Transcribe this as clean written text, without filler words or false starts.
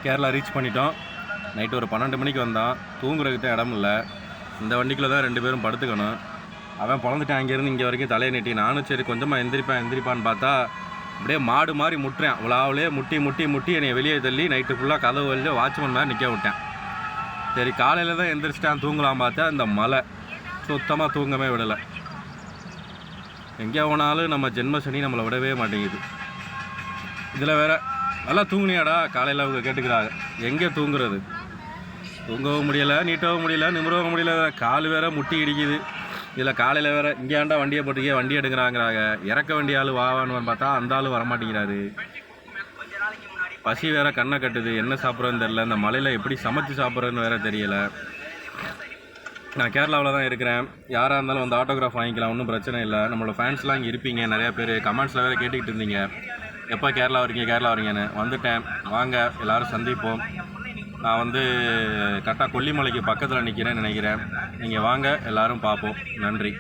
Kerala reach பண்ணிட்டோம். Night ஒரு 12 மணிக்கு வந்தான். தூங்குறதுக்கு இடம் இல்லை. இந்த வண்டிக்குள்ளே தான் 2 பேரும் படுத்துக்கணும். அவன் பிறந்துட்டான். அங்கேருந்து இங்கே வரைக்கும் தலையை நீட்டி. நானும் சரி கொஞ்சமாக எந்திரிப்பான்னு பார்த்தா அப்படியே மாடு மாதிரி முட்டுறேன். உலாவிலே முட்டி என்னை வெளியே தள்ளி நைட்டு ஃபுல்லாக கதவு வழியே வாட்ச்மேன் மாதிரி நிற்க விட்டேன். சரி காலையில் தான் எந்திரிச்சிட்டான் தூங்கலாம் பார்த்தா இந்த மழை சுத்தமாக தூங்கவே விடலை. எங்கே போனாலும் நம்ம ஜென்ம சனி நம்மளை விடவே மாட்டேங்குது. இதில் வேற நல்லா தூங்குனியாடா காலையில் அவங்க கேட்டுக்கிறாங்க. எங்கே தூங்குறது? தூங்கவும் முடியலை, நீட்டவும் முடியல, நிமிரவும் முடியல. கால் வேற முட்டி இடிக்குது. இதில் காலையில் வேறு இங்கே ஆண்டா வண்டியை போட்டுக்கே வண்டி எடுக்கிறாங்கிறாங்க. இறக்க வேண்டிய ஆள் வாவான்னு பார்த்தா அந்த ஆள் வரமாட்டேங்கிறாரு. பசி வேற கண்ணை கட்டுது. என்ன சாப்பிட்றதுன்னு தெரில. இந்த மலையில் எப்படி சமைச்சு சாப்பிட்றதுன்னு வேற தெரியலை. நான் கேரளாவில் தான் இருக்கிறேன். யாராக இருந்தாலும் வந்து ஆட்டோகிராஃப் வாங்கிக்கலாம், ஒன்றும் பிரச்சனை இல்லை. நம்மளோட ஃபேன்ஸ்லாம் இங்கே இருப்பீங்க நிறையா பேர். கமெண்ட்ஸில் வேறு கேட்டுக்கிட்டு இருந்தீங்க எப்போ கேரளா வரீங்கன்னு. வந்துட்டேன், வாங்க எல்லோரும் சந்திப்போம். நான் வந்து கரெக்டாக கொல்லிமலைக்கு பக்கத்தில் நிற்கிறேன்னு நினைக்கிறேன். நீங்கள் வாங்க எல்லோரும் பார்ப்போம். நன்றி.